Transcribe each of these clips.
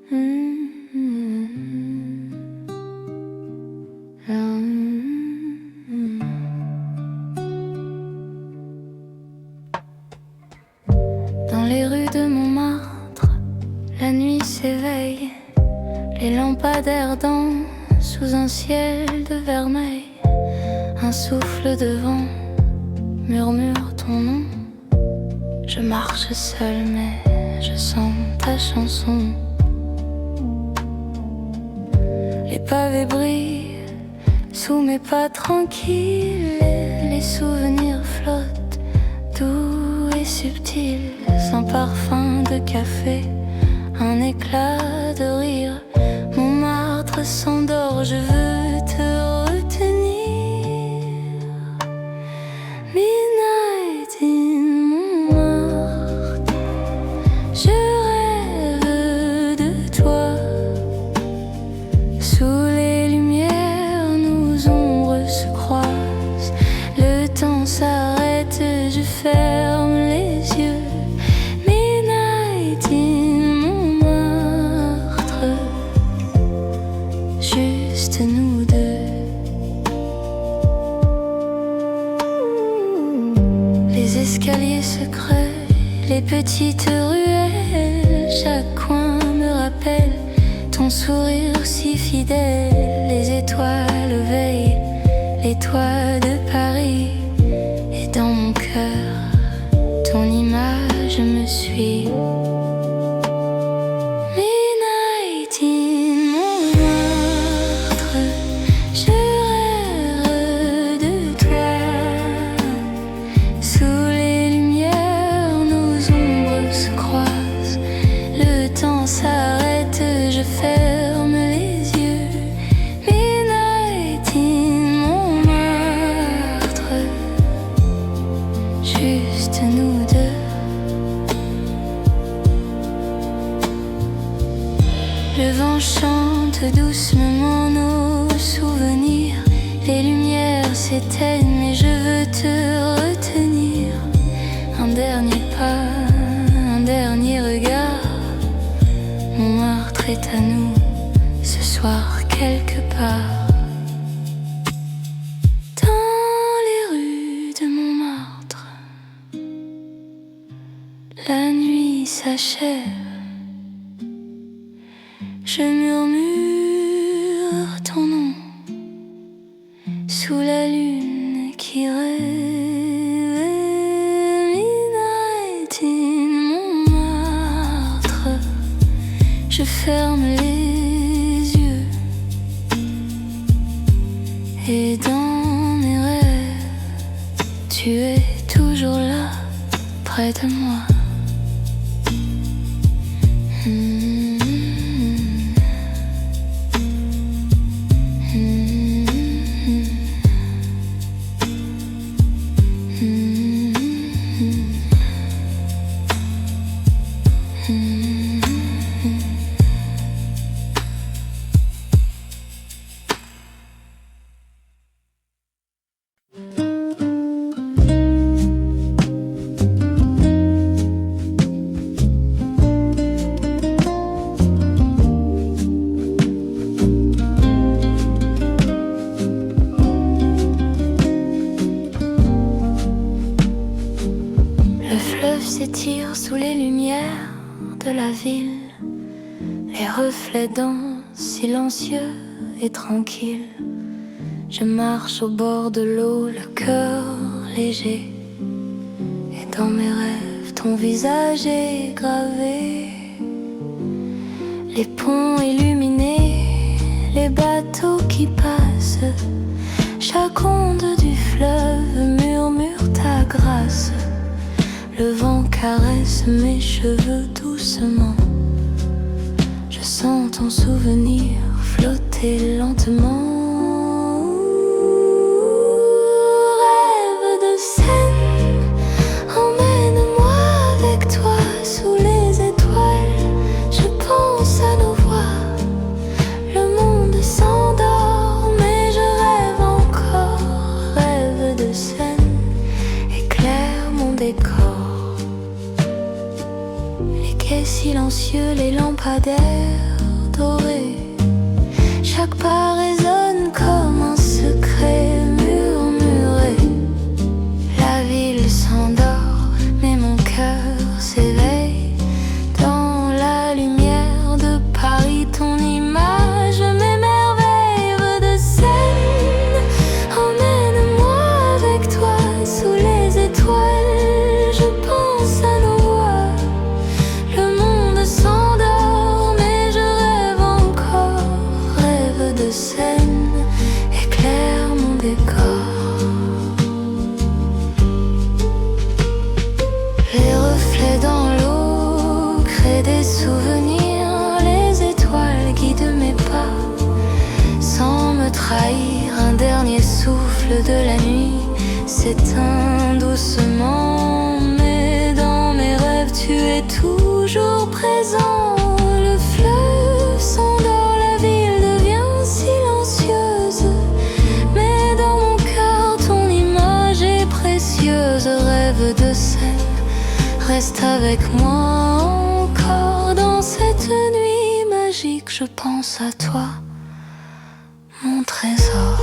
Dans les rues de Montmartre, la nuit s'éveille. Les lampadaires dansent sous un ciel de vermeil. Un souffle de vent murmure ton nom. Je marche seule mais je sens ta chanson. Les pavés brillent sous mes pas tranquilles. Les souvenirs flottent doux et subtils. Sans parfum de café, un éclat de rire. Montmartre s'endort, je veux te retenir. Midnight in Montmartre, je rêve de toi. Sous les lumières, nos ombres se croisent. Le temps s'arrête, je ferme les yeux. Midnight in Montmartre, juste nous deux. Les escaliers se creusent, les petites ruelles. Chaque coin me rappelle ton sourire si fidèle. Les étoiles veillent, les toits de Paris. Et dans mon cœur, ton image me suit. Midnight in Montmartre, je rêve de toi. Sous les lumières, nos ombres se croisent. Le temps s'arrête, je ferme les yeux. Midnight in Montmartre, juste nous deux. Le vent chante doucement nos souvenirs. Les lumières s'éteignent mais je veux te retenir. Un dernier pas, un dernier regard. Montmartre est à nous, ce soir quelque part. Dans les rues de Montmartre, la nuit s'achève. Je murmure ton nom sous la lune qui rêve. Midnight in Montmartre, je ferme les yeux. Et dans mes rêves, tu es toujours là, près de moi. Le fleuve s'étire sous les lumières de la ville. Les reflets dansent silencieux et tranquilles. Je marche au bord de l'eau, le cœur léger. Et dans mes rêves, ton visage est gravé. Les ponts illuminés, les bateaux qui passent. Chaque onde du fleuve murmure ta grâce. Le vent caresse mes cheveux doucement. Je sens ton souvenir flotter lentement. Rêve de scène, emmène-moi avec toi sous les étoiles. Je pense à nos voix, le monde s'endort, mais je rêve encore. Rêve de scène, éclaire mon décor. Les quais silencieux, les lampadaires doré. Chaque pas résonne comme un secret murmuré. La ville s'endort, mais mon cœur s'éveille. Dans la lumière de Paris, ton image m'émerveille. Rue de Seine, emmène-moi avec toi sous les étoiles. Je pense à nos voix. Le monde s'endort, mais je rêve encore. Rêve de Seine, éclaire mon décor. Les reflets dans l'eau créent des souvenirs. Les étoiles guident mes pas sans me trahir. Un dernier souffle de la nuit s'éteint doucement, mais dans mes rêves tu es toujours présent. Le fleuve s'endort, la ville devient silencieuse, mais dans mon cœur ton image est précieuse. Rêve de Seine, reste avec moi encore. Dans cette nuit magique, je pense à toi, mon trésor.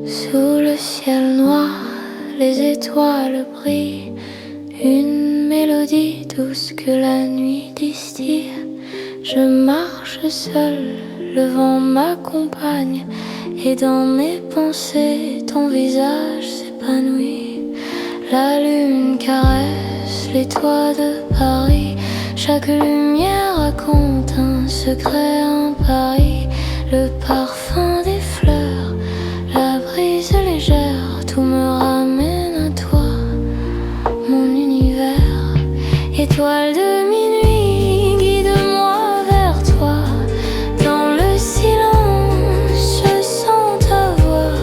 Sous le ciel noir, les étoiles brillent. Une mélodie douce que la nuit distille. Je marche seul, le vent m'accompagne, et dans mes pensées, ton visage s'épanouit. La lune caresse les toits de Paris. Chaque lumière raconte un secret, un pari. Le parfum des fleurs, la brise légère, tout me ramène à toi, mon univers. Étoile de minuit, guide-moi vers toi. Dans le silence, je sens ta voix.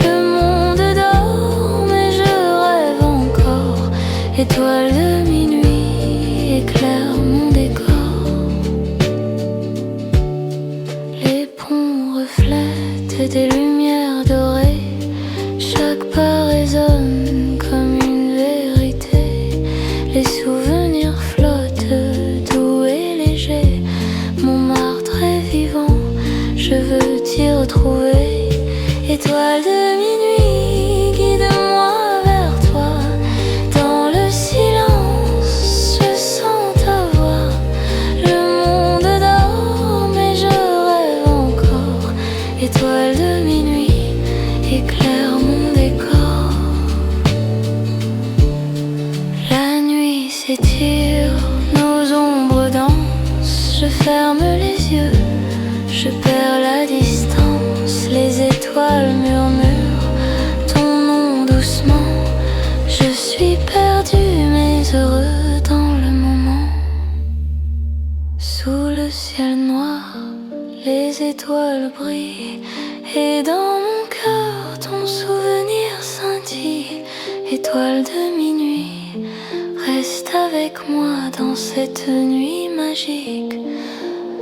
Le monde dort, mais je rêve encore. Étoile de minuit, éclaire mon décor. Les ponts reflètent des lumières dorées. Chaque pas résonne comme une vérité. Les souvenirs flottent, doux et légers. Montmartre est vivant, je veux t'y retrouver. Étoile de minuit, guide-moi vers toi. Dans le silence, je sens ta voix. Le monde dort, mais je rêve encore. Étoile de minuit, éclaire mon décor. La nuit s'étire, nos ombres dansent. Je ferme les yeux, je perds la distance. Les étoiles murmurent ton nom doucement. Je suis perdu mais heureux dans le moment. Sous le ciel noir, les étoiles brillent, et dans mon cœur ton souvenir scintille. Étoile de minuit, reste avec moi dans cette nuit magique.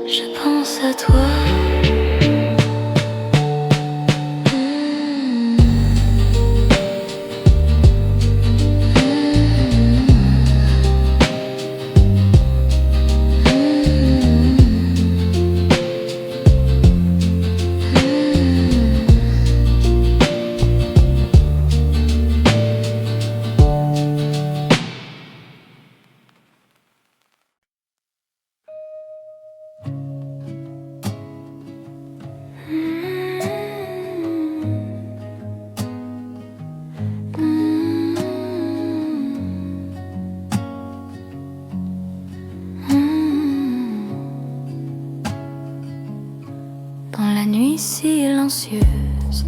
Je pense à toi. nuit silencieuse,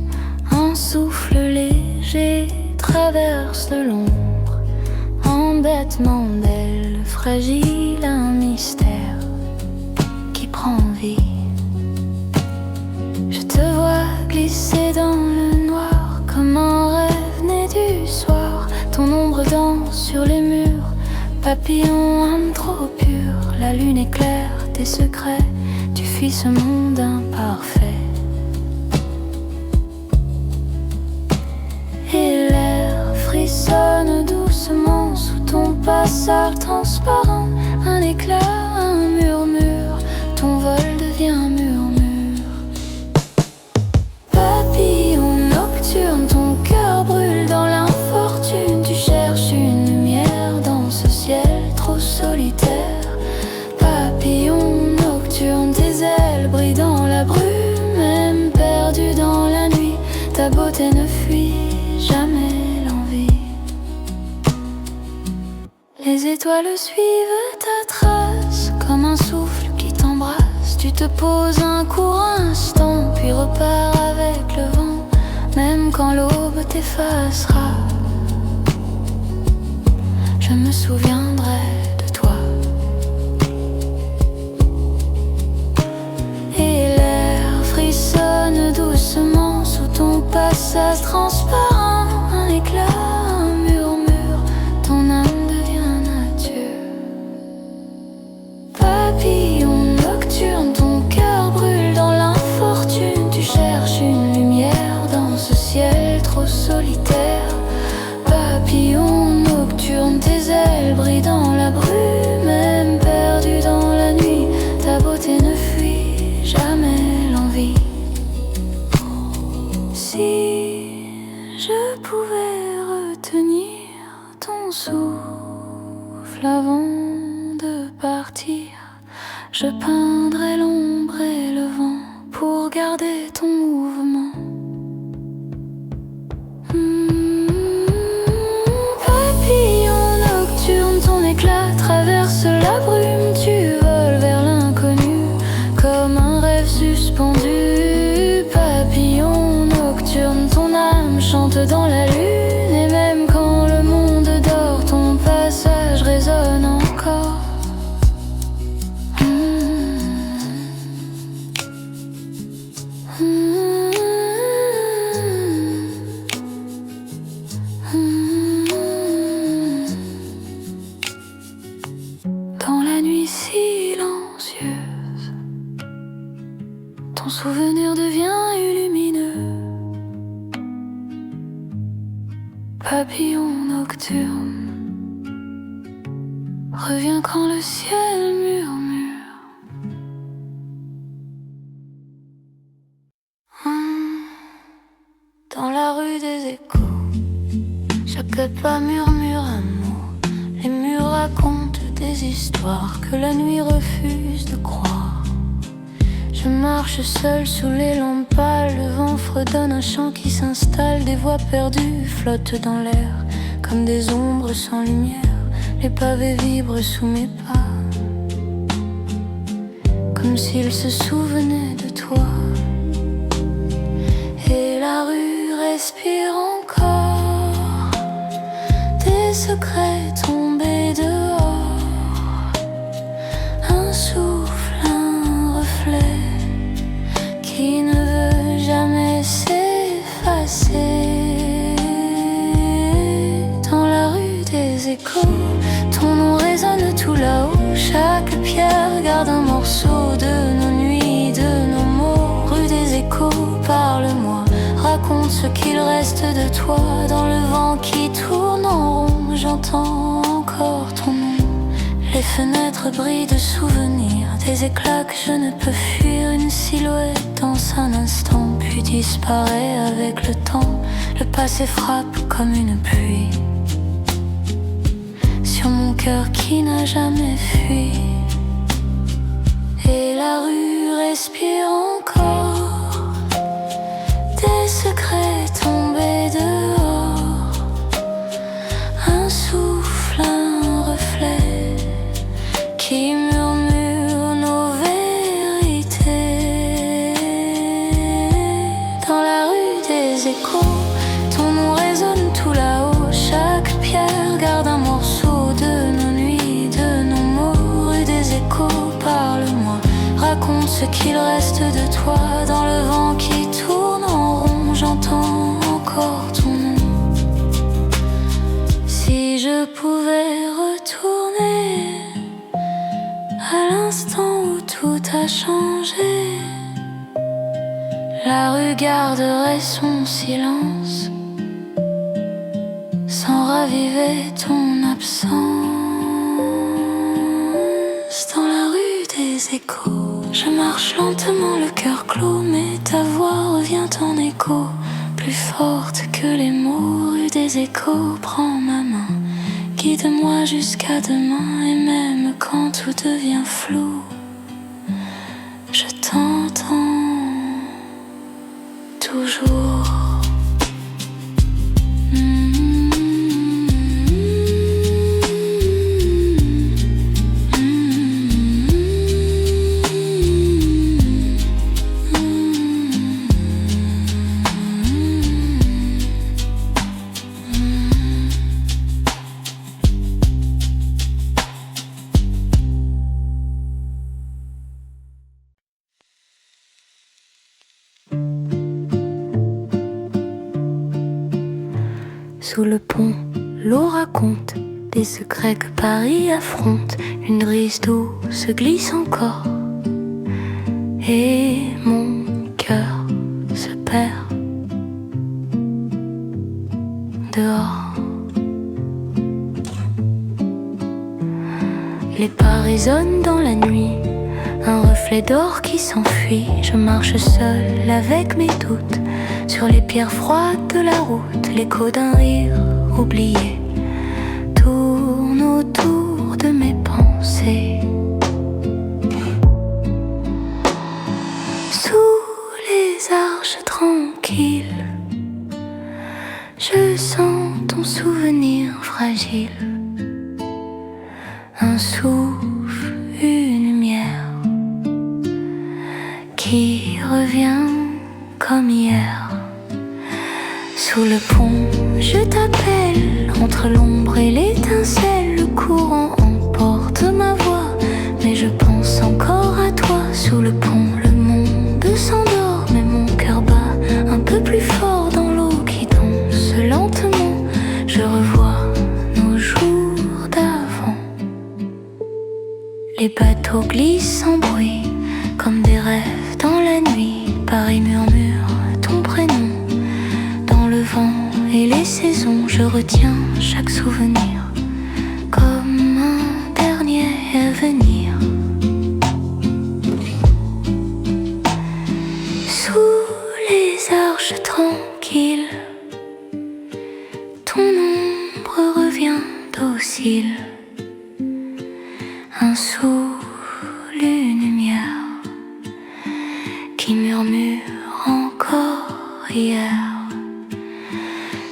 un souffle léger traverse l'ombre, un battement d'ailes fragile, un mystère qui prend vie. Je te vois glisser dans le noir comme un rêve né du soir. Ton ombre danse sur les murs, papillon âme trop pure. La lune éclaire tes secrets, tu fuis ce monde imparfait. Et l'air frissonne doucement sous ton passage transparent. Un éclat, un murmure, ton vol devient un murmure. Papillon nocturne, ton cœur brûle dans l'infortune. Tu cherches une lumière dans ce ciel trop solitaire. Papillon nocturne, tes ailes brillent dans la brume, même perdu dans la nuit. Ta beauté ne fuit jamais l'envie. Les étoiles suivent ta trace comme un souffle qui t'embrasse. Tu te poses un court instant, puis repars avec le vent, même quand l'aube t'effacera. Je me souviendrai de toi. Et l'air frissonne doucement sous ton passage transparent. Un éclat, un murmure, ton âme devient nature. Papillon nocturne, ton cœur brûle dans l'infortune. Tu cherches une lumière dans ce ciel trop solitaire. Papillon nocturne, tes ailes brillent dans la brume, même perdu dans la nuit. Ta beauté ne fuit jamais l'envie. Si je pouvais retenir ton souffle avant de partir, je peindrais l'ombre et le vent pour garder ton mouvement. Papillon nocturne, ton éclat traverse la brume. Tu voles vers l'inconnu comme un rêve suspendu. Papillon nocturne, ton âme chante dans la lune. Et même quand le monde dort, ton passage résonne encore. Dans la nuit silencieuse, ton souvenir devient lumineux. Papillon nocturne, reviens quand le ciel murmure. Dans la rue des échos, chaque pas murmure un mot. Les murs racontent des histoires que la nuit refuse de croire. Je marche seul sous les lampes pâles. Le vent fredonne un chant qui s'installe. Des voix perdues flottent dans l'air comme des ombres sans lumière. Les pavés vibrent sous mes pas, comme s'ils se souvenaient de toi. Et la rue respire encore des secrets tombés dehors. Un souffle, un reflet qui ne veut jamais s'effacer. Dans la rue des échos, ton nom résonne tout là-haut. Chaque pierre garde un morceau de nos nuits, de nos mots. Rue des échos, parle-moi, raconte ce qu'il reste de toi. Dans le vent qui tourne en rond, j'entends encore ton nom. Les fenêtres brillent de souvenirs, des éclats que je ne peux fuir. Une silhouette danse un instant, puis disparaît avec le temps. Le passé frappe comme une pluie sur mon cœur qui n'a jamais fui. Et la rue respire encore des secrets tombés dehors. Un souffle, un reflet qui murmure nos vérités. demande ce qu'il reste de toi. Dans le vent qui tourne en rond, j'entends encore ton nom. Si je pouvais retourner à l'instant où tout a changé, la rue garderait son silence sans raviver ton absence. Dans la rue des échos, je marche lentement, le cœur clos, mais ta voix revient en écho, plus forte que les mots. Rue des échos, prends ma main, guide-moi jusqu'à demain. Et même quand tout devient flou, je t'entends toujours. Sous le pont, l'eau raconte des secrets que Paris affronte. Une brise douce glisse encore et mon cœur se perd dehors. Les pas résonnent dans la nuit, un reflet d'or qui s'enfuit. Je marche seule avec mes doutes sur les pierres froides de la route. L'écho d'un rire oublié tourne autour de mes pensées. Sous les arches tranquilles, je sens ton souvenir fragile. Un souffle, une lumière qui revient comme hier. Sous le pont, je t'appelle, entre l'ombre et l'étincelle. Le courant emporte ma voix, mais je pense encore à toi. Sous le pont, le monde s'endort, mais mon cœur bat un peu plus fort dans l'eau qui danse lentement. Je revois nos jours d'avant. Les bateaux glissent sans bruit, comme des rêves dans la nuit. Paris murmure ton prénom. Le vent et les saisons, je retiens chaque souvenir comme un dernier avenir. Sous les arches tranquilles, ton ombre revient docile. Un souffle, une lumière qui murmure encore hier.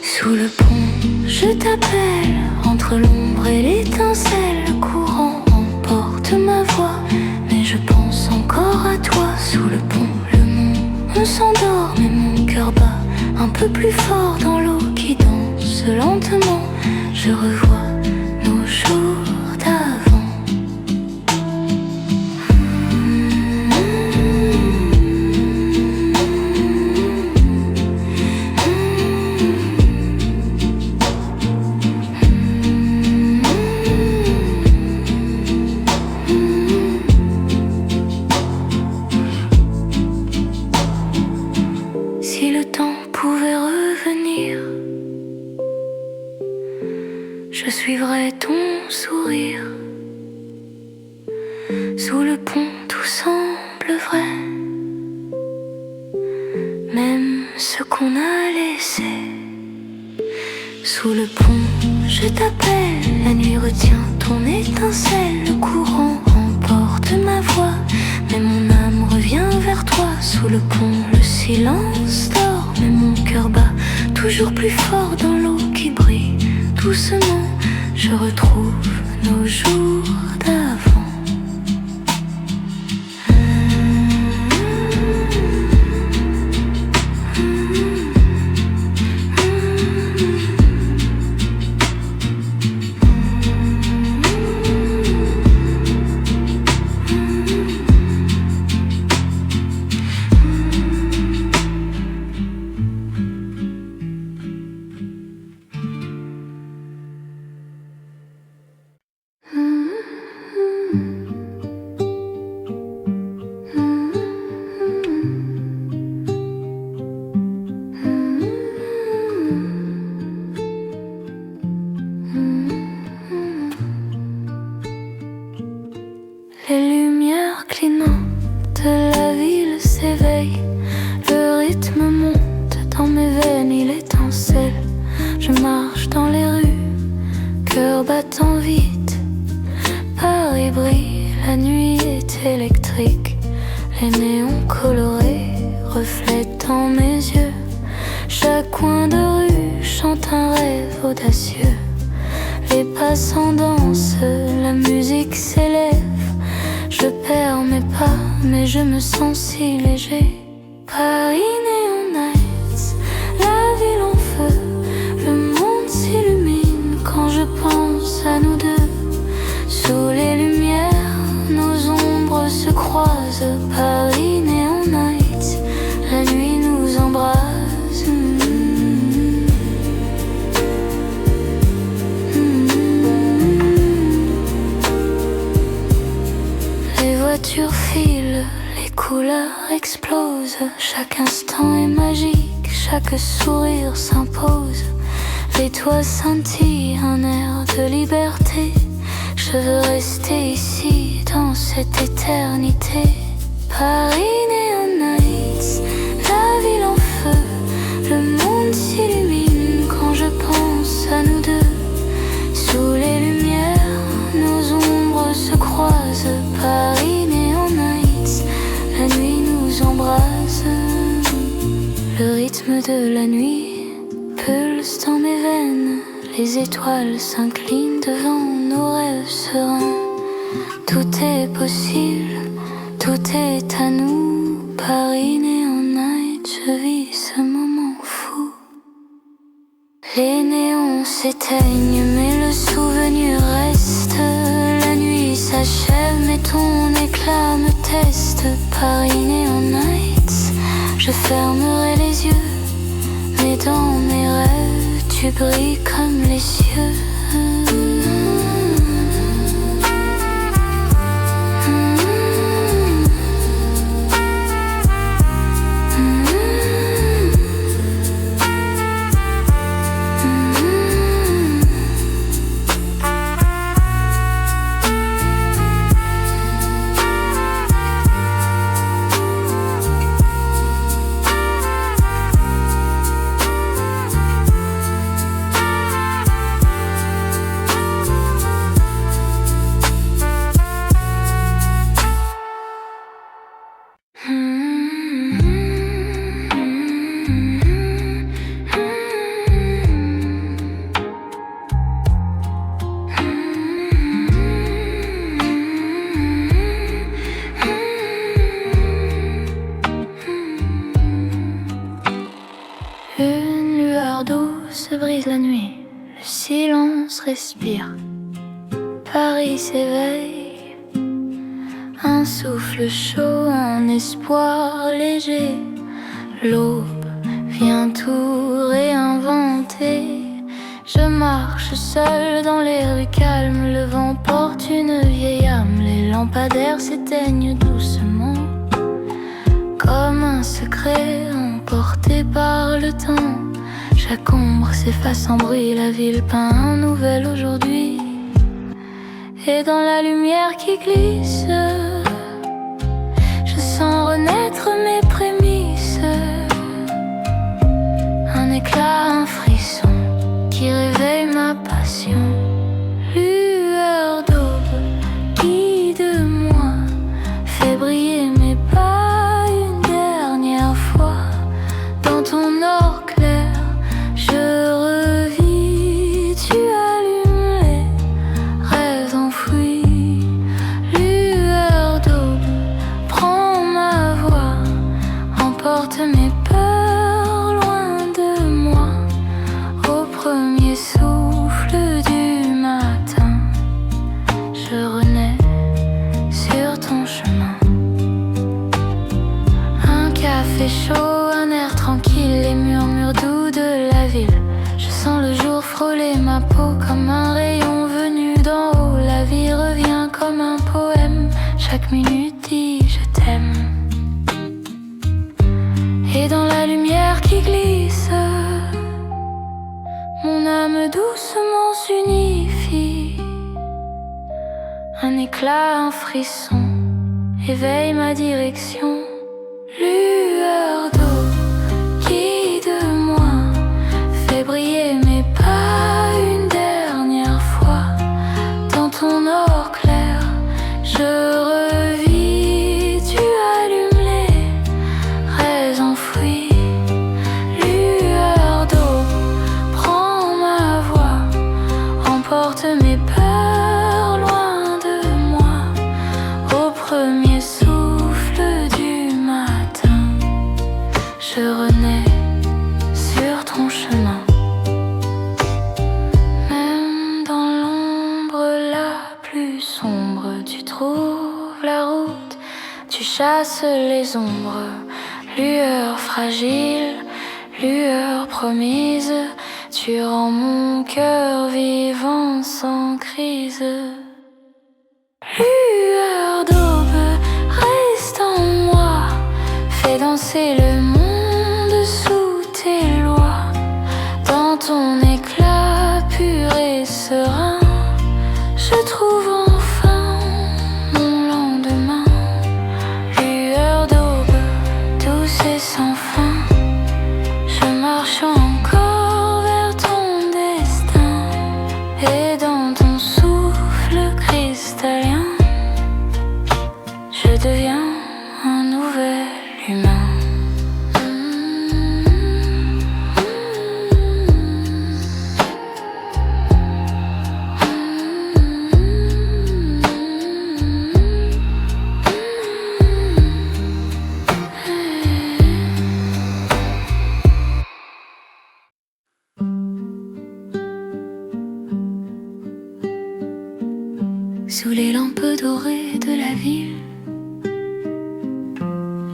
Sous le pont, je t'appelle, entre l'ombre et l'étincelle. Le courant emporte ma voix, mais je pense encore à toi. Sous le pont, le monde s'endort, mais mon cœur bat un peu plus fort dans l'eau qui danse lentement. Je revois nos jours d'avant. Je suivrai ton sourire. Sous le pont, tout semble vrai, même ce qu'on a laissé. Sous le pont, je t'appelle, la nuit retient ton étincelle. Le courant emporte ma voix, mais mon âme revient vers toi. Sous le pont, le silence dort, mais mon cœur bat toujours plus fort dans l'eau qui brille. Doucement, je retrouve nos jours d'avant. de la ville s'éveille. Le rythme monte dans mes veines, il étincelle. Je marche dans les rues, cœur battant vite. Paris brille, la nuit est électrique. Les néons colorés reflètent dans mes yeux. Chaque coin de rue chante un rêve audacieux. Les passants dansent, la musique s'élève. Je perds mes pas, mais je me sens si léger. Paris Neon Nights, la ville en feu. Le monde s'illumine quand je pense à nous deux. Sous les lumières, nos ombres se croisent. Paris Neon Nights, la nuit nous embrase. Les voitures filent, les couleurs explosent. Chaque instant est magique, chaque sourire s'impose. Les toits scintillent, un air de liberté. Je veux rester ici, dans cette éternité. Paris Neon Nights, la ville en feu. Le monde s'illumine quand je pense à nous deux. Sous les lumières, nos ombres se croisent. Paris Neon Nights, la nuit nous embrase. Le rythme de la nuit pulse dans mes veines. Les étoiles s'inclinent devant nos rêves sereins. Tout est possible, tout est à nous. Paris Neon Night, je vis ce moment fou. Les néons s'éteignent mais le souvenir reste. La nuit s'achève mais ton éclat me teste. Paris Neon Nights, je fermerai les yeux, mais dans mes rêves tu brilles comme les cieux. Une lueur douce brise la nuit, le silence respire. Paris s'éveille, un souffle chaud, un espoir léger. L'aube vient tout réinventer. Je marche seule dans les rues calmes, le vent porte une vieille âme. Les lampadaires s'éteignent doucement, comme un secret emporté par le temps. Chaque ombre s'efface en bruit, la ville peint un nouvel aujourd'hui. Et dans la lumière qui glisse, je sens renaître mes prémices. Un éclat, un frisson qui réveille ma passion. Lueur d'aube, guide-moi, fais briller mes pas une dernière fois. Dans ton or clair, je revis, tu allumes les rêves enfouis. Lueur d'aube, prends ma voix, emporte mes peurs loin de moi. Au premier souffle du matin, je renais sur ton chemin. Un café chaud, un air tranquille, les murmures doux de la ville. Je sens le jour frôler ma peau comme un rayon venu d'en haut. La vie revient comme un poème, chaque minute dit je t'aime. Et dans la lumière qui glisse, mon âme doucement s'unifie. Un éclat, un frisson éveille ma direction. Lueur d'eau, guide-moi, fais briller mes pas une dernière fois. Dans ton or clair, je revis, tu allumes les rêves enfouis. Lueur d'eau, prends ma voix, emporte mes peurs loin de moi. Au premier souffle du matin, je renais sur ton chemin. Même dans l'ombre la plus sombre, tu trouves la route, tu chasses les ombres. Lueur fragile, lueur promise, tu rends mon cœur vivant sans crise. Lueur d'aube, reste en moi, fais danser le monde sous tes lois. Dans ton éclat pur et serein, je trouve enfin mon lendemain. Lueur d'aube, douce et sans fin, je marche encore vers ton destin. Et dans ton souffle cristallin, je deviens un nouvel humain. Sous les lampes dorées de la ville,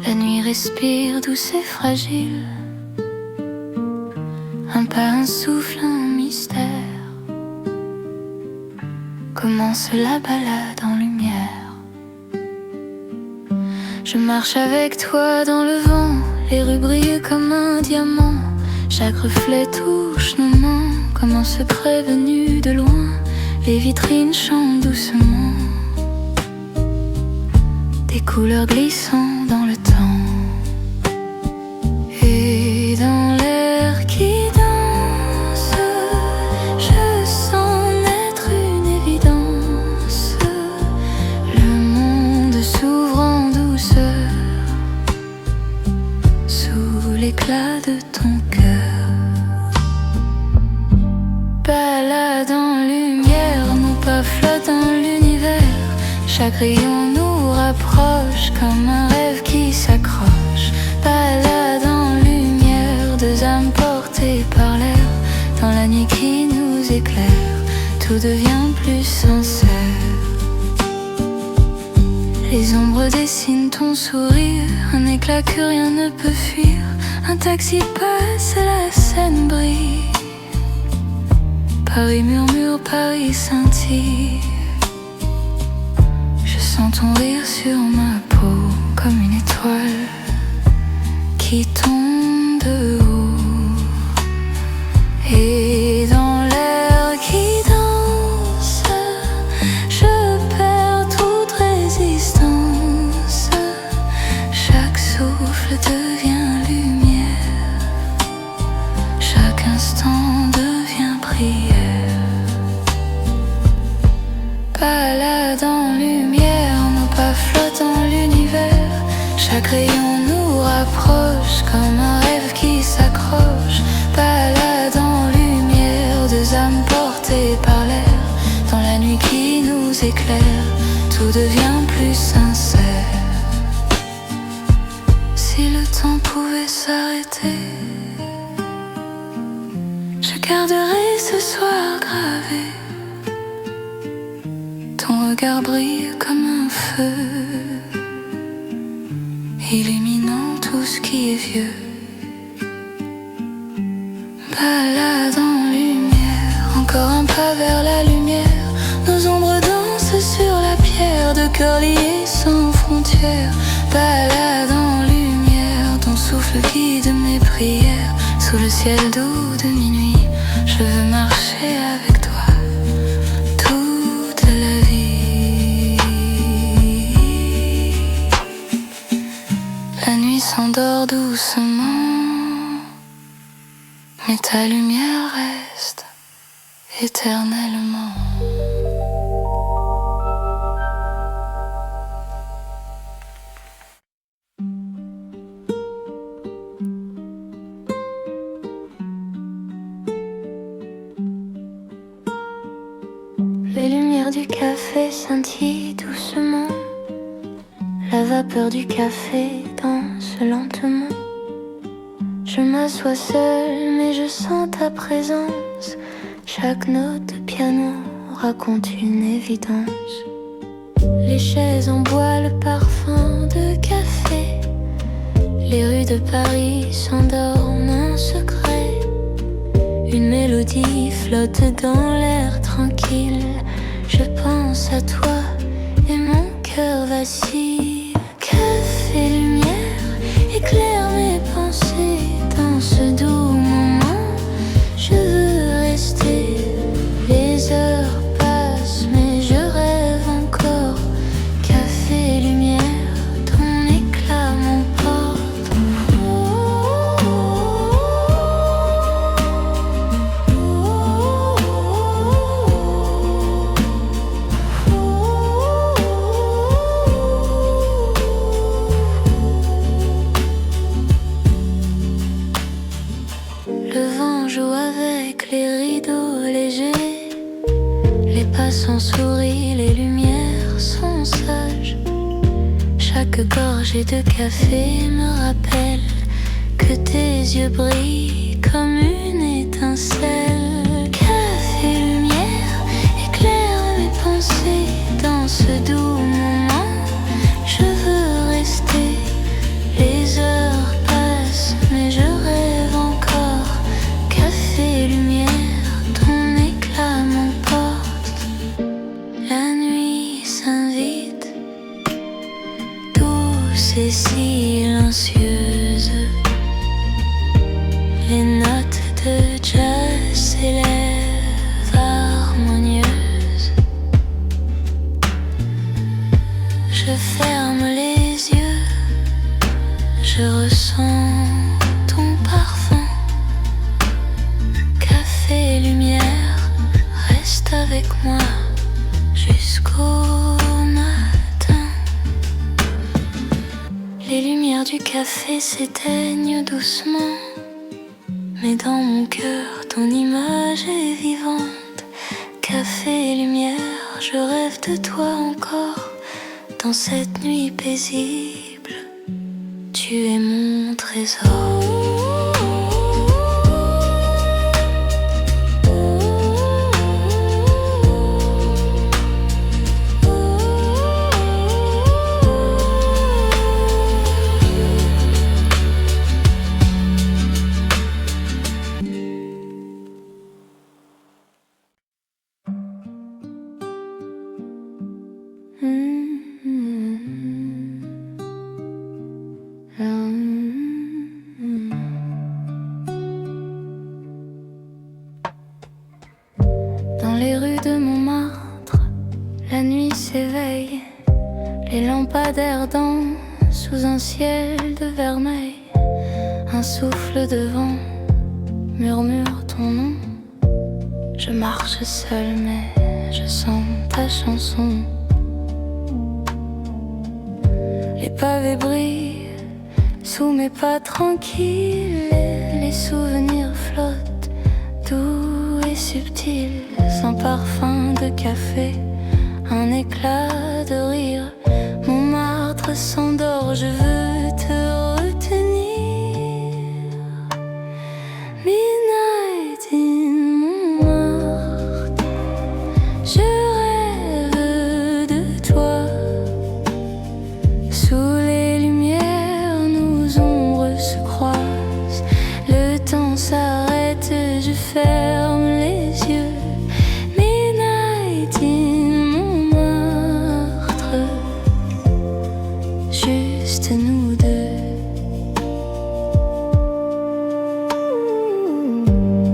la nuit respire douce et fragile. Un pas, un souffle, un mystère. Commence la balade en lumière. Je marche avec toi dans le vent, les rues brillent comme un diamant. Chaque reflet touche nos mains comme un secret venu de loin. Les vitrines chantent doucement, des couleurs glissant dans le temps. Et dans l'air qui danse, je sens naître une évidence. Le monde s'ouvre en douceur sous l'éclat de ton cœur. Balade en lumière, nos pas flottent dans l'univers. Chaque rayon nous rapproche comme un rêve qui s'accroche. Balade en lumière, deux âmes portées par l'air. Dans la nuit qui nous éclaire, tout devient plus sincère. Les ombres dessinent ton sourire, un éclat que rien ne peut fuir. Un taxi passe et la scène brille. Paris murmure, Paris scintille. Je sens ton rire sur ma peau comme une étoile qui tombe de haut. Et dans l'air qui danse, je perds toute résistance. Chaque souffle devient lumière, chaque instant devient prière. Balade en lumière, nos pas flottent dans l'univers. Chaque rayon nous rapproche comme un rêve qui s'accroche. Balade en lumière, deux âmes portées par l'air. Dans la nuit qui nous éclaire, tout devient plus sincère. Si le temps pouvait s'arrêter, je garderai ce soir gravé. Ton regard brille comme un feu, illuminant tout ce qui est vieux. Balade en lumière, encore un pas vers la lumière. Nos ombres dansent sur la pierre, de cœurs liés sans frontières. Balade en lumière, ton souffle guide mes prières. Sous le ciel doux de minuit, je veux marcher avec toi toute la vie. La nuit s'endort doucement, mais ta lumière reste éternellement. Les lumières du café scintillent doucement. La vapeur du café danse lentement. Je m'assois seule mais je sens ta présence. Chaque note de piano raconte une évidence. Les chaises en bois, le parfum de café. Les rues de Paris s'endorment en secret. Une mélodie flotte dans l'air tranquille. Je pense à toi et mon cœur vacille. Café, lumière, éclaire mes pensées. Dans ce doux moment, je veux rester. Les heures passent mais je rêve encore. Café, lumière, ton éclat m'emporte. Le vent joue avec les rideaux légers. Les passants sourient, les lumières sont sages. Chaque gorgée de café me rappelle que tes yeux brillent comme une étincelle. Café, lumière, éclaire mes pensées. Dans ce doux moment, je veux rester. Les heures passent mais je rêve encore. Café, lumière, ton éclat m'emporte. La nuit s'invite, douce et silencieuse. Les notes de jazz s'élèvent harmonieuses. Je ferme les yeux, je ressens ton parfum. Café, lumière, reste avec moi jusqu'au matin. Les lumières du café s'éteignent doucement, mais dans mon cœur, ton image est vivante. Café, lumière, je rêve de toi encore. Dans cette nuit paisible, tu es mon trésor. Dans les rues de Montmartre, la nuit s'éveille. Les lampadaires dansent sous un ciel de vermeil. Un souffle de vent murmure ton nom. Je marche seule mais je sens ta chanson. Les pavés brillent sous mes pas tranquilles. Les souvenirs flottent doux et subtils. Sans parfum de café, un éclat de rire. Montmartre s'endort, je veux te retenir. Midnight in Montmartre, je rêve de toi. Sous les lumières, nos ombres se croisent. Le temps s'arrête, je ferme les yeux. Midnight in Montmartre, juste nous deux.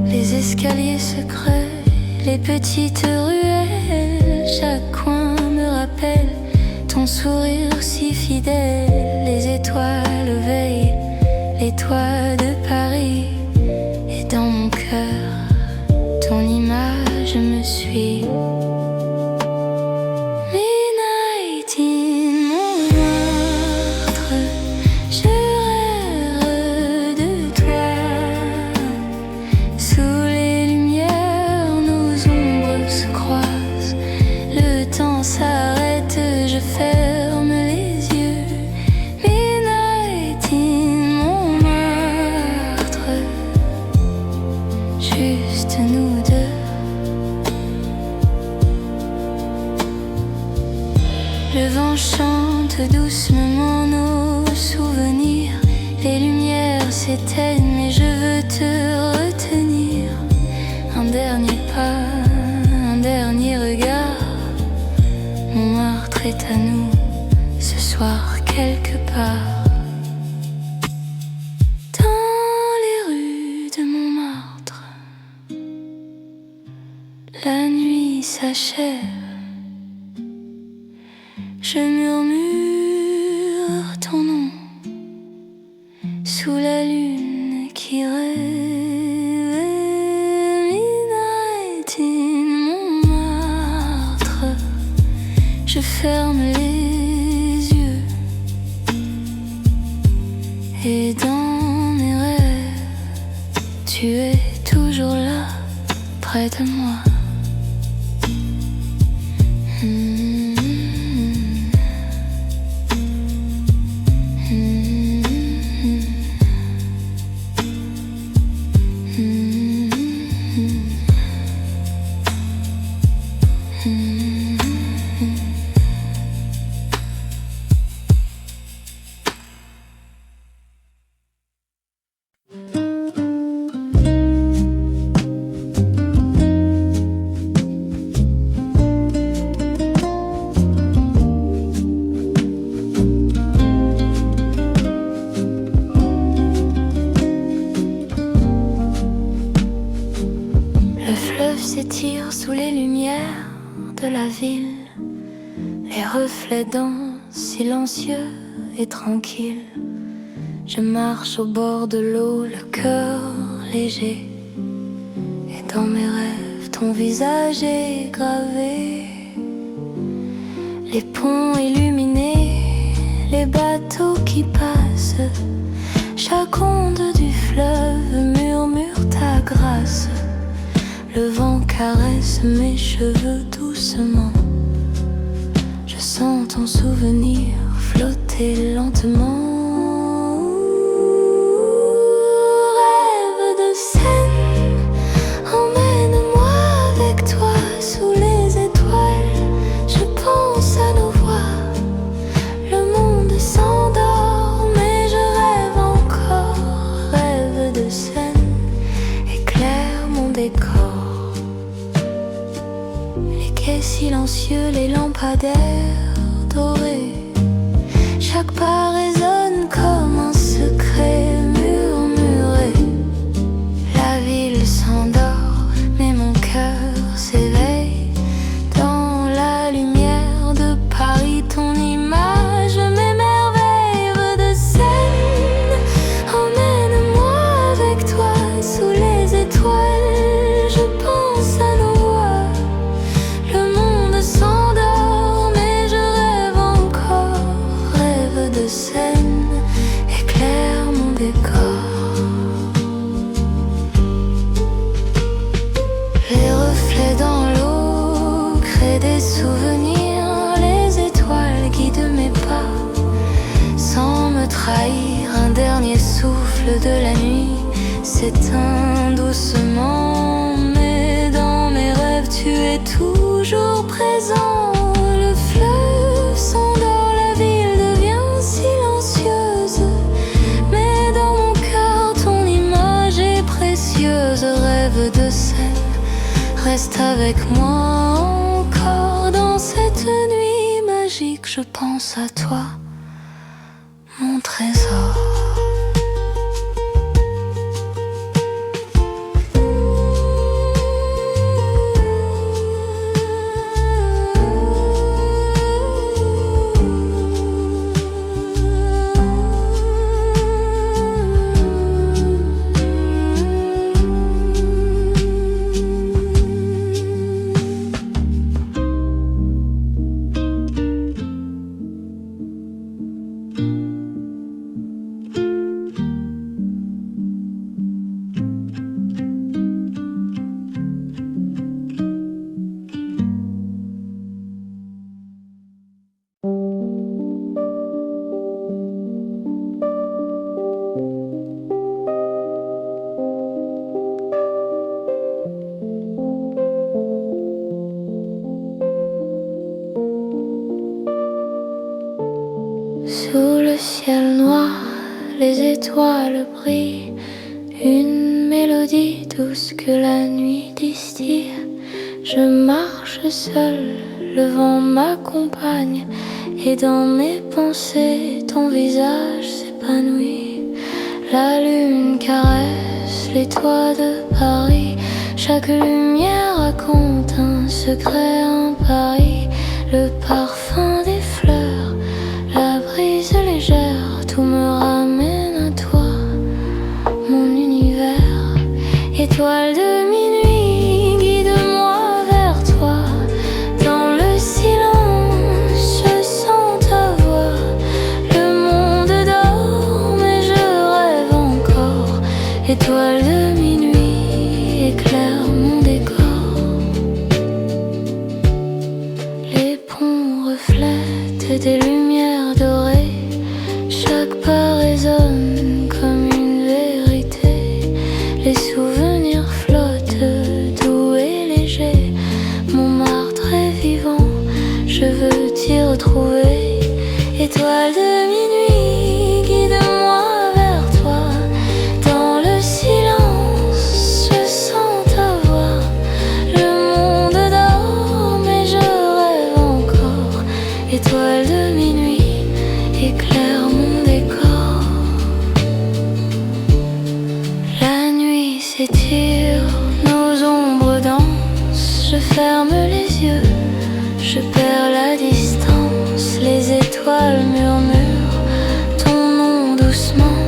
Les escaliers se creusent, les petites ruelles. Chaque coin me rappelle ton sourire si fidèle. Les étoiles s'éteigne, mais je veux te retenir. Un dernier pas, un dernier regard. Montmartre est à nous, ce soir quelque part. Dans les rues de Montmartre, la nuit s'achève. Je murmure ton nom sous la lune qui rêve. Midnight in Montmartre. Je ferme les yeux et dans mes rêves, tu es toujours là, près de moi. S'étire sous les lumières de la ville. Les reflets dansent silencieux et tranquilles. Je marche au bord de l'eau, le cœur léger. Et dans mes rêves, ton visage est gravé. Les ponts illuminés, les bateaux qui passent. Chaque onde du fleuve murmure ta grâce. Le vent caresse mes cheveux doucement. Je sens ton souvenir flotter lentement. Rêve de scène, emmène-moi avec toi sous les étoiles. Je pense à nos voix, le monde s'endort, mais je rêve encore. Rêve de scène, éclaire mon décor. Silencieux, les lampadaires dorés. Chaque pas résonne comme un secret murmuré. La ville s'endort, mais mon cœur s'éveille. Dans la lumière de Paris, ton image m'émerveille. Rêve de scène, emmène-moi avec toi sous les étoiles. Je pense à nos voix. S'endort, mais je rêve encore. Rêve de scène, éclaire mon décor. Les reflets dans l'eau créent des souvenirs. Les étoiles guident mes pas sans me trahir. Un dernier souffle de la nuit s'éteint doucement, mais dans mes rêves tu es toujours présent. Le fleuve s'endort, la ville devient silencieuse, mais dans mon cœur ton image est précieuse. Rêve de scène, reste avec moi encore. Dans cette nuit magique, je pense à toi, mon trésor. les étoiles brillent, une mélodie douce que la nuit distille. Je marche seul, le vent m'accompagne, et dans mes pensées, ton visage s'épanouit. La lune caresse les toits de Paris, chaque lumière raconte un secret, un pari. Le parfum des fleurs, la brise légère, tout me ramène à toi, mon univers. Étoile de minuit, guide-moi vers toi. Dans le silence, je sens ta voix. Le monde dort, mais je rêve encore. Étoile de minuit, éclaire mon décor. Les ponts reflètent des lumières dorées, chaque pas résonne comme une vérité. Les souvenirs flottent, doux et légers. Montmartre est vivant, je veux t'y retrouver. Étoile de minuit, guide-moi vers toi. Dans le silence, je sens ta voix. Le monde dort, mais je rêve encore. Étoile de minuit, éclaire mon décor. La nuit s'étire, nos ombres dansent. Je ferme les yeux, je perds la distance. Les étoiles murmurent ton nom doucement.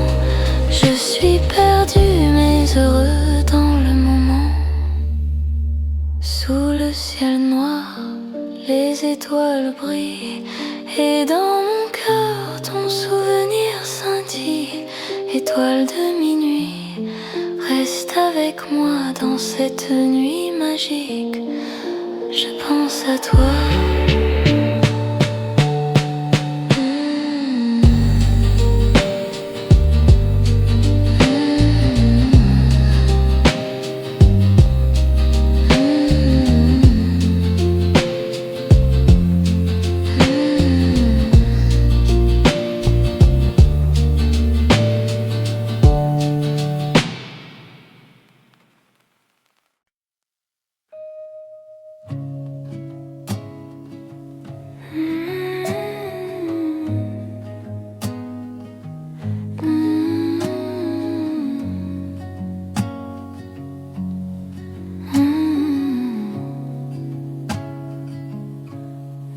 Je suis perdu mais heureux dans le moment. Sous le ciel noir, les étoiles brillent, et dans mon cœur ton souvenir scintille. Étoile de minuit, reste avec moi dans cette nuit magique. Je pense à toi.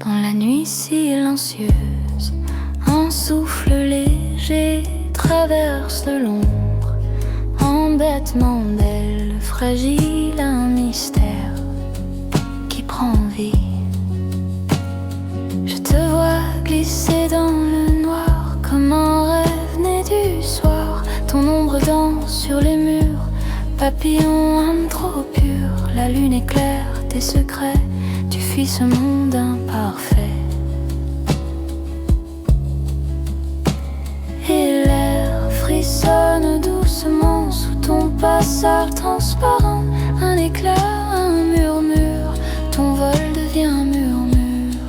Dans la nuit silencieuse, un souffle léger traverse l'ombre. En battement d'ailes fragile, un mystère qui prend vie. Je te vois glisser dans le noir comme un rêve né du soir. Ton ombre danse sur les murs, papillon âme trop pure. La lune éclaire tes secrets, tu fuis ce monde imparfait. Et l'air frissonne doucement sous ton passage transparent. Un éclat, un murmure, ton vol devient un murmure.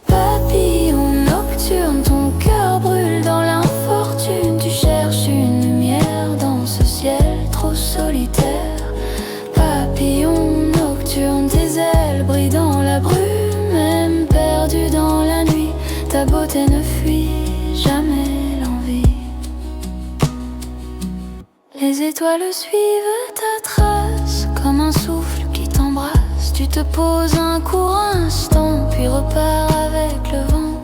Papillon nocturne, ton cœur brûle dans l'infortune. Tu cherches une lumière dans ce ciel trop solitaire. Papillon nocturne, tes ailes brillent dans la brume, même perdu dans la nuit. Ta beauté ne fuit jamais l'envie. Les étoiles suivent ta trace comme un souffle qui t'embrasse. Tu te poses un court instant, puis repars avec le vent,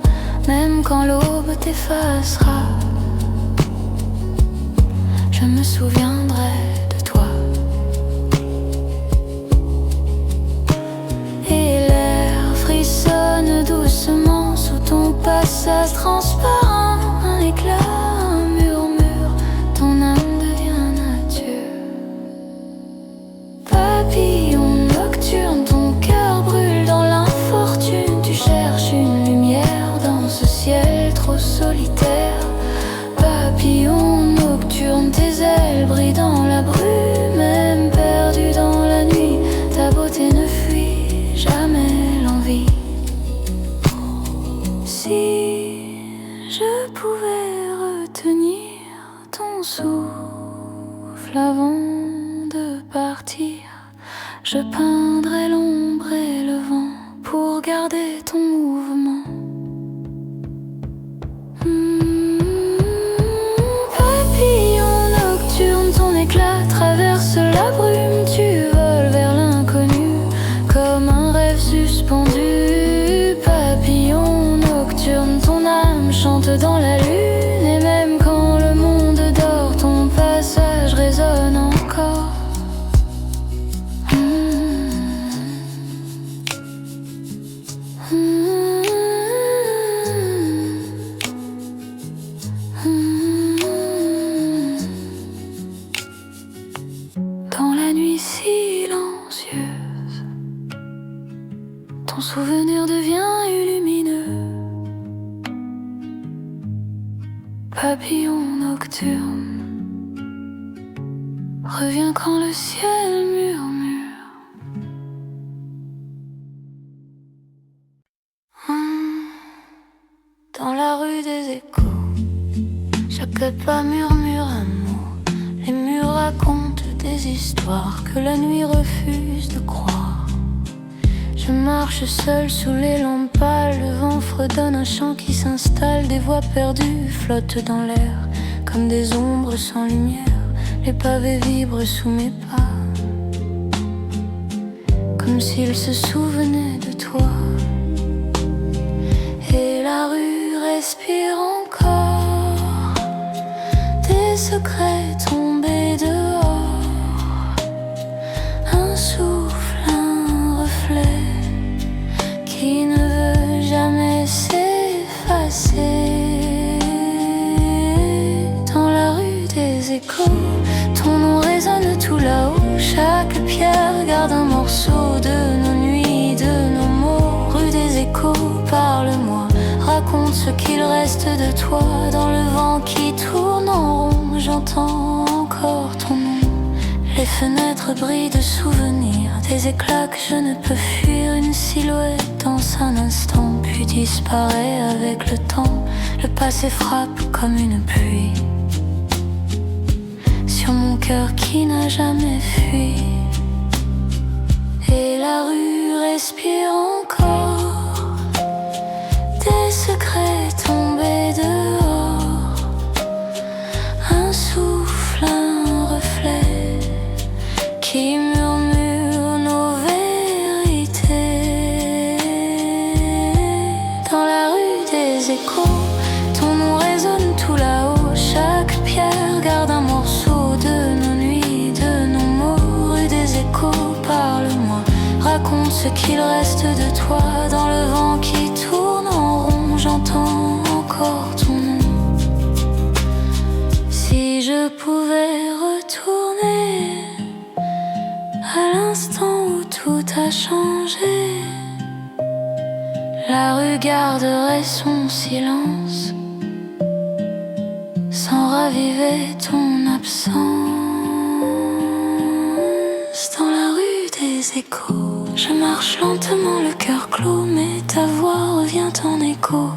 même quand l'aube t'effacera. Je me souviendrai de toi. Et l'air frissonne doucement sous ton passage transparent. Un éclat, un murmure, ton âme devient nature. Papillon nocturne, ton cœur brûle dans l'infortune. Tu cherches une lumière dans ce ciel trop solitaire. Papillon nocturne, tes ailes brillent dans la brume, même perdu dans la nuit. Ta beauté ne fuit jamais l'envie. Si je pouvais retenir ton souffle avant de partir. Je peindrai l'ombre et le vent pour garder ton mouvement. Papillon nocturne, ton éclat traverse la brume. Tu voles vers l'inconnu comme un rêve suspendu. Papillon nocturne, ton âme chante dans la lune. Et même quand le monde dort, ton passage résonne encore. Dans la nuit silencieuse, ton souvenir devient lumineux. Papillon nocturne, reviens quand le ciel murmure. Dans la rue des échos, chaque pas murmure un mot. Les murs racontent des histoires que la nuit refuse de croire. Je marche seul sous les lampes pâles. Le vent fredonne un chant qui s'installe. Des voix perdues flottent dans l'air comme des ombres sans lumière. Les pavés vibrent sous mes pas, comme s'ils se souvenaient de toi. Et la rue respire encore des secrets tombés dehors. Un souffle, un reflet qui ne veut jamais s'effacer. Dans la rue des échos, ton nom résonne tout là-haut. Chaque pierre garde un morceau de nos nuits, de nos mots. Rue des échos, parle-moi, raconte ce qu'il reste de toi. Dans le vent qui tourne en rond, j'entends encore ton nom. Les fenêtres brillent de souvenirs, des éclats que je ne peux fuir. Une silhouette danse un instant, puis disparaît avec le temps. Le passé frappe comme une pluie sur mon cœur qui n'a jamais fui. Et la rue respire encore des secrets tombés dehors. Un souffle, un reflet qui murmure nos vérités. Dans la rue des échos, ton nom résonne tout là-haut. Chaque pierre garde un morceau de nos nuits, de nos mots. Rue des échos, parle-moi, raconte ce qu'il reste de toi. Dans le vent qui tourne en rond, j'entends encore ton nom. Si je pouvais retourner à l'instant où tout a changé, la rue garderait son silence sans raviver ton absence. Dans la rue des échos, je marche lentement, le cœur clos, mais ta voix revient en écho,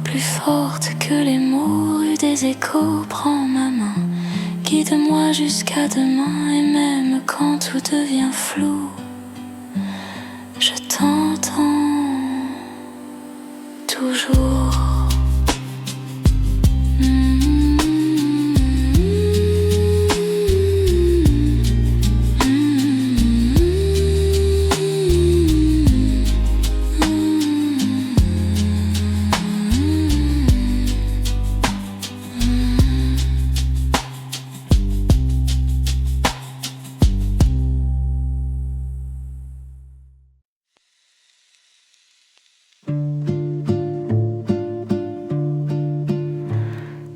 plus forte que les mots. Rue des échos, prends ma main, guide-moi jusqu'à demain. Et même quand tout devient flou, je t'entends toujours.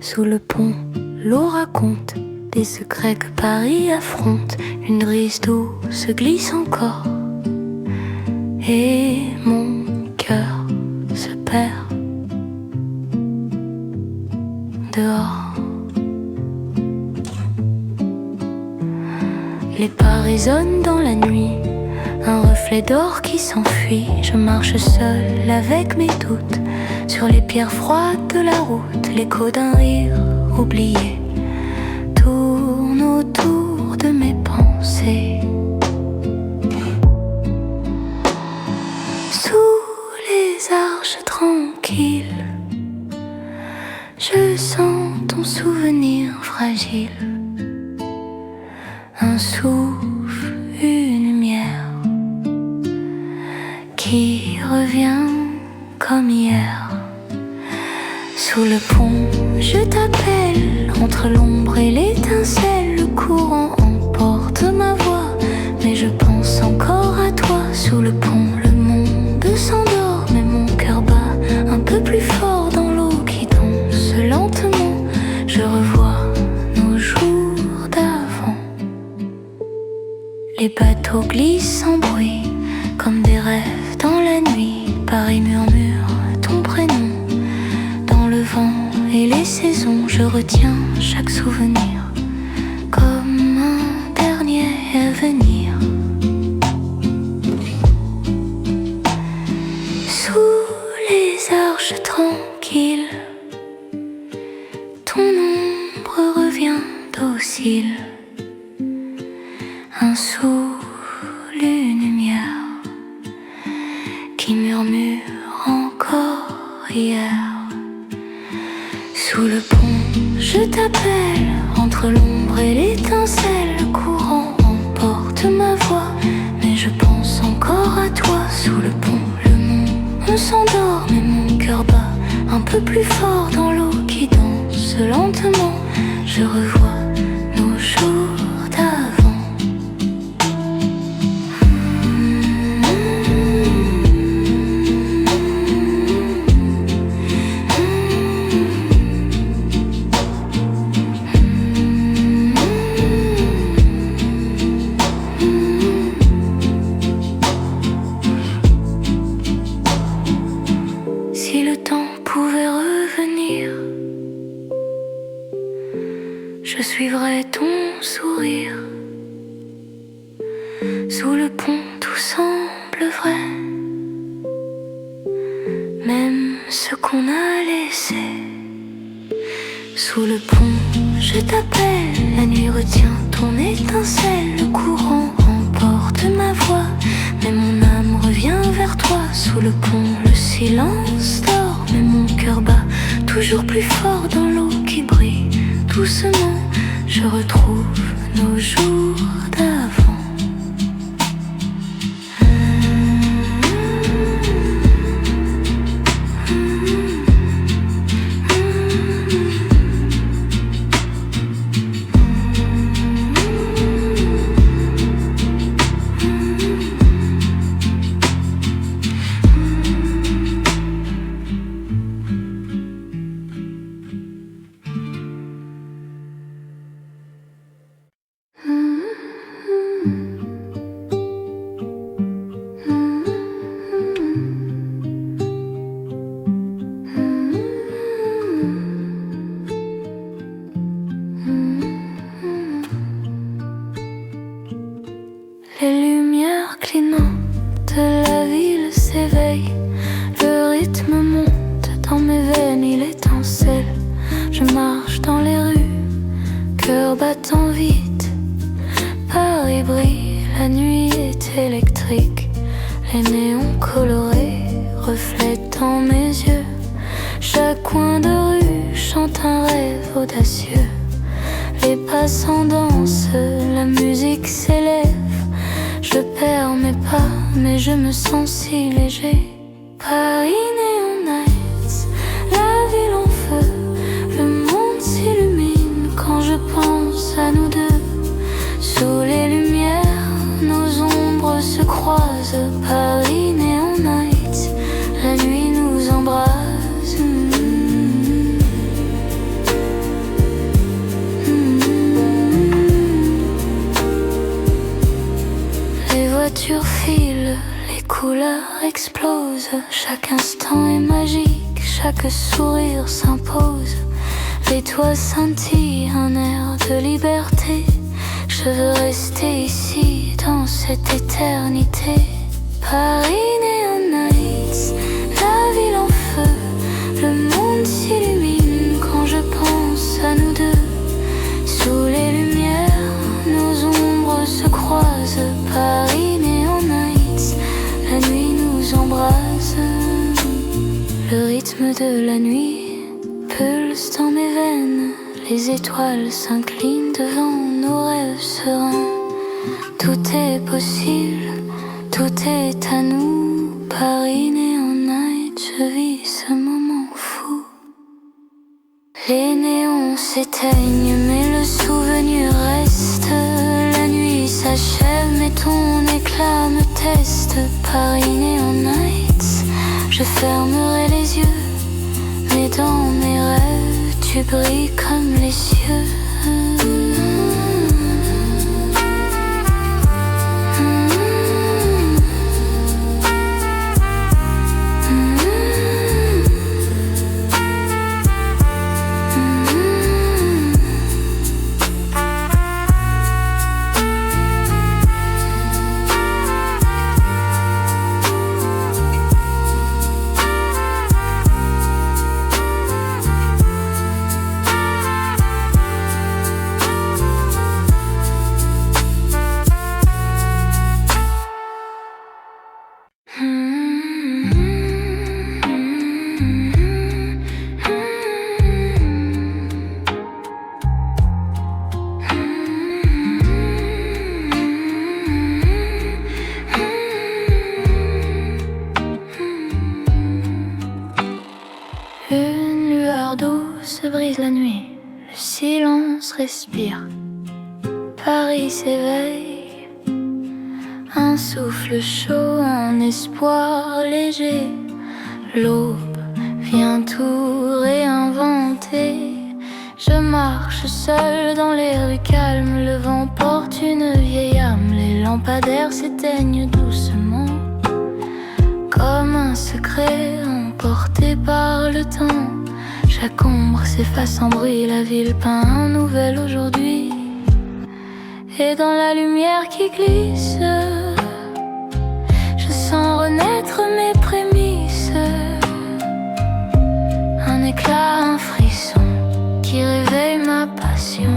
Sous le pont, l'eau raconte des secrets que Paris affronte. Une brise douce glisse encore et mon cœur se perd dehors. Les pas résonnent dans la nuit, un reflet d'or qui s'enfuit. Je marche seule avec mes doutes sur les pierres froides de la route. L'écho d'un rire oublié tourne autour de mes pensées. Sous les arches tranquilles, je sens ton souvenir fragile. Un souffle, une lumière qui revient comme hier. Sous le pont, je t'appelle, entre l'ombre et l'étincelle, le courant emporte ma voix, mais je pense encore à toi. Sous le pont, le monde s'endort, mais mon cœur bat un peu plus fort dans l'eau qui danse lentement. Je revois nos jours d'avant. Les bateaux glissent sans bruit, comme des rêves dans la nuit. Paris murmure ton prénom dans le vent et les saisons. Je retiens chaque souvenir comme un dernier avenir. Sous les arches tranquilles, ton ombre revient docile. Un souffle, une lumière qui murmure encore hier. Sous le pont, je t'appelle, entre l'ombre et l'étincelle, le courant emporte ma voix, mais je pense encore à toi. Sous le pont, le monde s'endort, mais mon cœur bat un peu plus fort dans l'eau qui danse lentement. Je revois nos jours d'avant. Si le temps pouvait revenir, je suivrais ton sourire. Sous le pont, tout semble vrai, même ce qu'on a laissé. Sous le pont, je t'appelle, la nuit retient ton étincelle, le courant emporte ma voix, mais mon âme revient vers toi. Sous le pont, le silence dort, mais mon cœur bat toujours plus fort dans l'eau qui brille. Doucement, je retrouve nos jours d'avant. Les lumières clignotent, la ville s'éveille, le rythme monte dans mes veines, il étincelle. Je marche dans les rues, cœur battant vite. Paris brille, la nuit est électrique. Les néons colorés reflètent dans mes yeux. Chaque coin de rue chante un rêve audacieux. Les passants dansent, la musique s'élève. Je perds mes pas, mais je me sens si léger. Paris Neon Nights, la ville en feu. Le monde s'illumine quand je pense à nous deux. Sous les lumières, nos ombres se croisent. Paris Neon Nights, la nuit nous embrase. Les voitures filent, les couleurs explosent. Chaque instant est magique, chaque sourire s'impose. Les toits scintillent, un air de liberté. Je veux rester ici, dans cette éternité. Paris Neon Nights, la ville en feu. Le monde s'illumine quand je pense à nous. les étoiles s'inclinent devant nos rêves sereins. Tout est possible, tout est à nous. Paris Neon Night, je vis ce moment fou. Les néons s'éteignent mais le souvenir reste. La nuit s'achève mais ton éclat me teste. Paris Neon Nights, je fermerai les yeux, mais dans mes rêves tu brilles comme les cieux. Une lueur douce brise la nuit, le silence respire. Paris s'éveille, un souffle chaud, un espoir léger. L'aube vient tout réinventer. Je marche seule dans les rues calmes, le vent porte une vieille âme. Les lampadaires s'éteignent doucement, comme un secret emporté par le temps. Chaque ombre s'efface en bruit, la ville peint un nouvel aujourd'hui. Et dans la lumière qui glisse, je sens renaître mes prémices. Un éclat, un frisson qui réveille ma passion.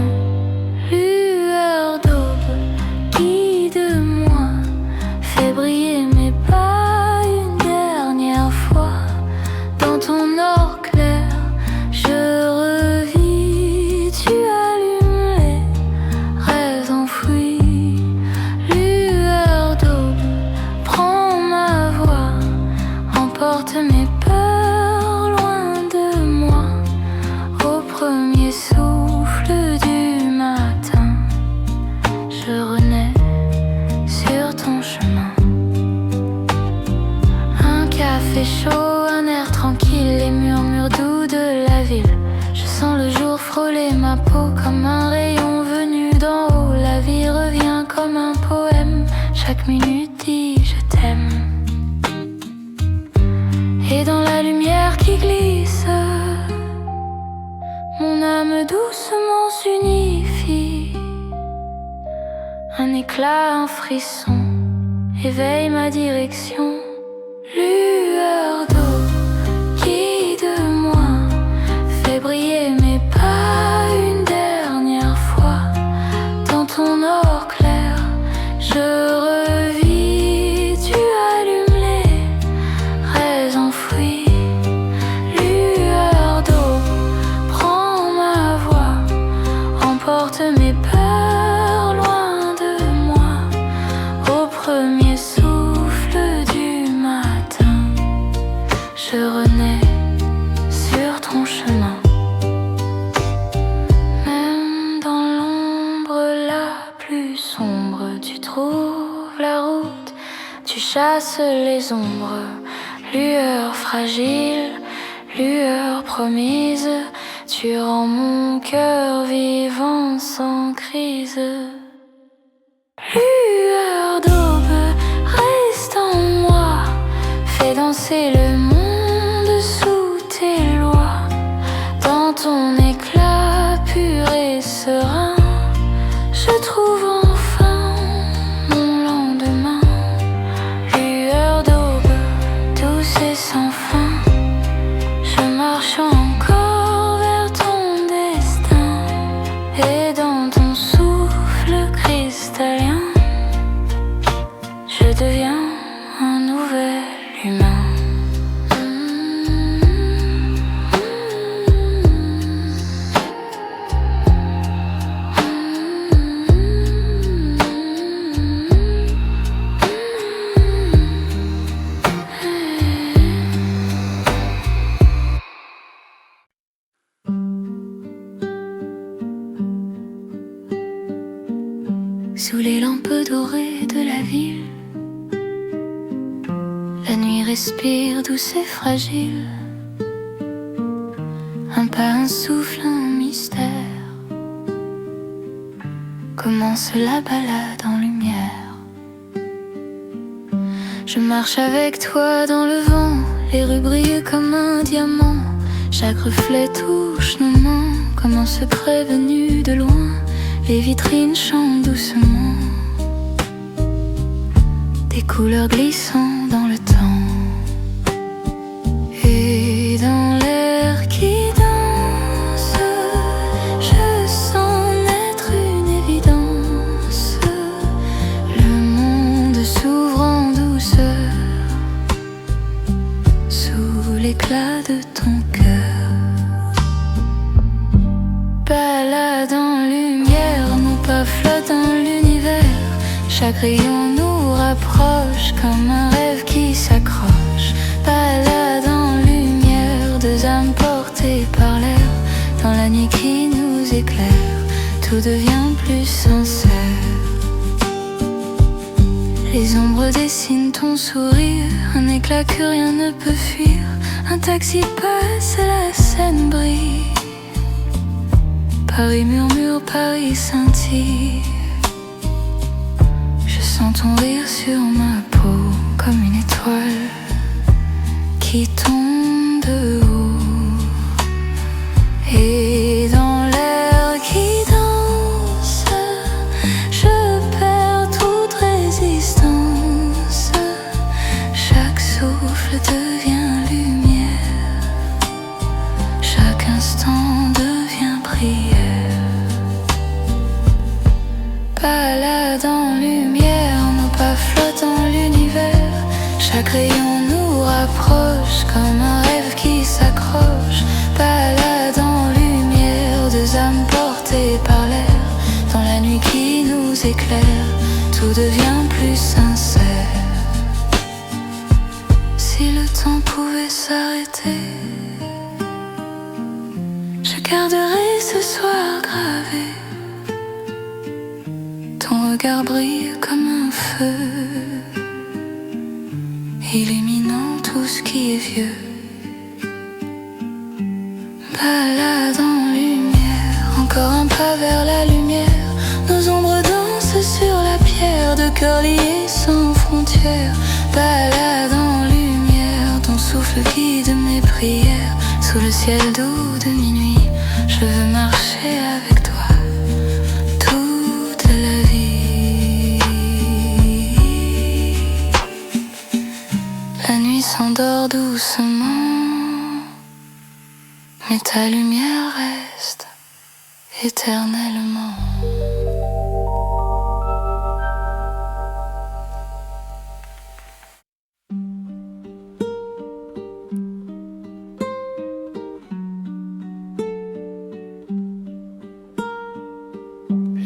Lueur d'aube, guide-moi, fais briller mes pas une dernière fois. Dans ton or clair, je revis, tu allumes les rêves enfouis. Lueur d'aube, prends ma voix, emporte mes peurs loin de moi. Au premier souffle du matin, je renais sur ton chemin. Un café chaud, un air tranquille, les murmures doux de la ville. Je sens le jour frôler ma peau comme un rayon venu d'en haut. La vie revient comme un poème, chaque minute dit je t'aime. Et dans la lumière qui glisse, mon âme doucement s'unifie. Un éclat, un frisson éveille ma direction. Lueur d'eau, guide-moi, fais briller mes pas une dernière fois. Dans ton or clair, je revis, tu allumes les rêves enfouis. Lueur d'eau, prends ma voix, emporte mes peurs loin de moi. Au premier souffle du matin, je renais sur ton chemin. Même dans l'ombre la plus sombre, tu trouves la route, tu chasses les ombres. Lueur fragile, lueur promise, tu rends mon cœur vivant sans crise. Lueur d'aube, reste en moi, fais danser le monde sous tes lois. Dans ton éclat pur et serein, je trouve enfin mon lendemain. Lueur d'aube, douce et sans fin, je marche encore vers ton destin. Et dans ton souffle cristallin, je deviens un nouvel humain. sous les lampes dorées de la ville. La nuit respire douce et fragile, un pas, un souffle, un mystère. Commence la balade en lumière. Je marche avec toi dans le vent, les rues brillent comme un diamant. Chaque reflet touche nos mains, comme un secret venu de loin. Les vitrines chantent doucement, des couleurs glissant dans le temps. Et dans l'air qui danse, je sens naître une évidence. Le monde s'ouvre en douceur sous l'éclat de ton cœur. Balade en lumière, nos pas flottent dans l'univers. Chaque rayon nous rapproche comme un rêve qui s'accroche. Balade en lumière, deux âmes portées par l'air. Dans la nuit qui nous éclaire, tout devient plus sincère. Les ombres dessinent ton sourire, un éclat que rien ne peut fuir. Un taxi passe et la scène brille. Paris murmure, Paris scintille. Je sens ton rire sur ma peau, comme une étoile qui tombe de haut. Et dans l'air qui danse, je perds toute résistance. Chaque souffle devient lumière, chaque instant devient prière. Balade en lumière, nos pas flottent dans l'univers. Chaque rayon nous rapproche comme un rêve qui s'accroche. Balade en lumière, deux âmes portées par l'air. Dans la nuit qui nous éclaire, tout devient plus sincère. Si le temps pouvait s'arrêter, je garderai ce soir gravé. Ton regard brille comme un feu, illuminant tout ce qui est vieux. Balade en lumière, encore un pas vers la lumière. Nos ombres dansent sur la pierre, de cœurs liés sans frontières. Balade en lumière, ton souffle guide mes prières. Sous le ciel doux de minuit, je veux marcher avec toi toute la vie. La nuit s'endort doucement, mais ta lumière reste éternellement.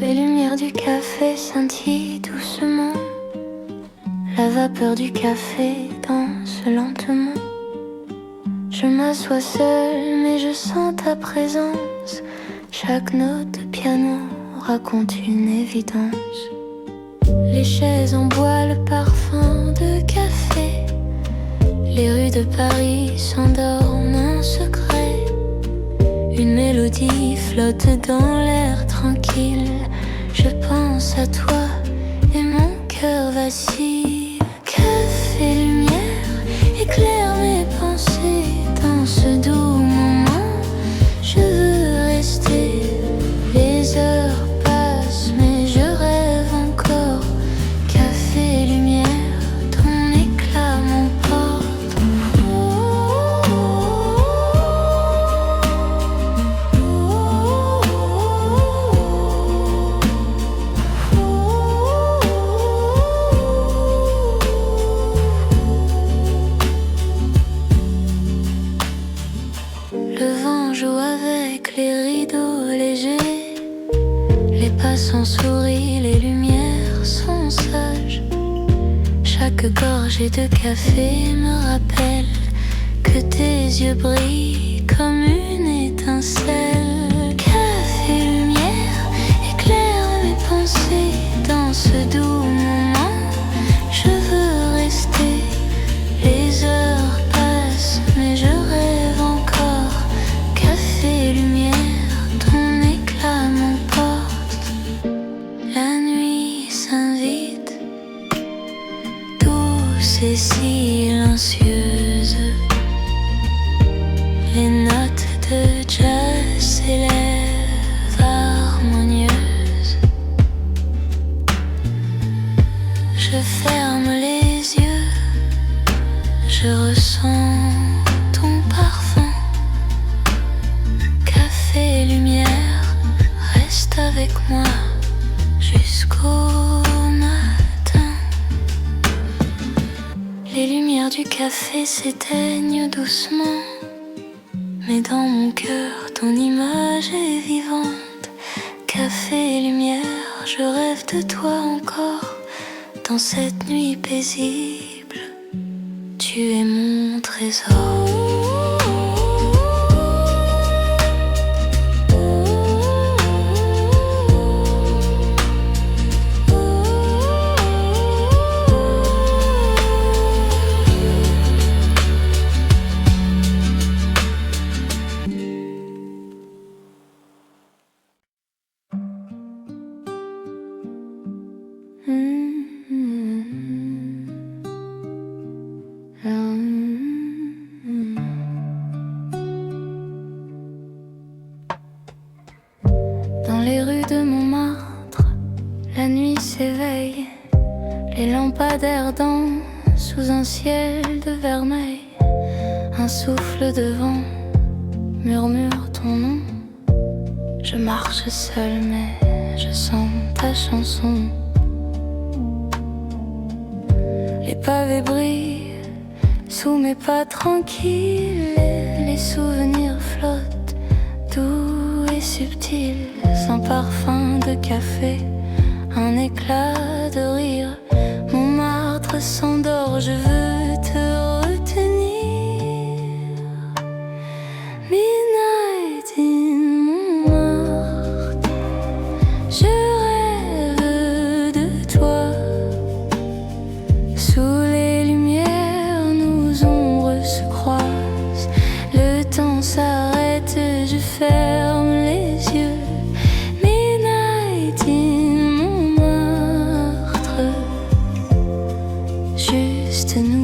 Les lumières du café scintillent doucement. La vapeur du café danse lentement. Je m'assois seule mais je sens ta présence. Chaque note de piano raconte une évidence. Les chaises en bois, le parfum de café. Les rues de Paris s'endorment en secret. Une mélodie flotte dans l'air tranquille. Je pense à toi et mon cœur vacille. Café, lumière, éclaire mes pensées. Dans ce doux moment, je veux rester. Les heures passent mais je rêve encore. Café, lumière, ton éclat m'emporte. Le vent joue avec les rideaux légers. Les passants sourient, les lumières sont sages. Chaque gorgée de café me rappelle que tes yeux brillent comme une étincelle. Café, lumière, éclaire mes pensées dans cafés s'éteignent doucement, mais dans mon cœur ton image est vivante. Café et lumière, je rêve de toi encore. Dans cette nuit paisible, tu es mon trésor. Dans les rues de Montmartre, la nuit s'éveille. Les lampadaires dansent sous un ciel de vermeil. Un souffle de vent murmure ton nom. Je marche seule mais je sens ta chanson. Les pavés brillent sous mes pas tranquilles. Les souvenirs flottent doux et subtils. Un parfum de café, un éclat de rire. Montmartre s'endort, je veux te retenir. Midnight in Montmartre, je rêve de toi. Sous les lumières, nos ombres se croisent. Le temps s'arrête, je ferme les yeux. Juste nous.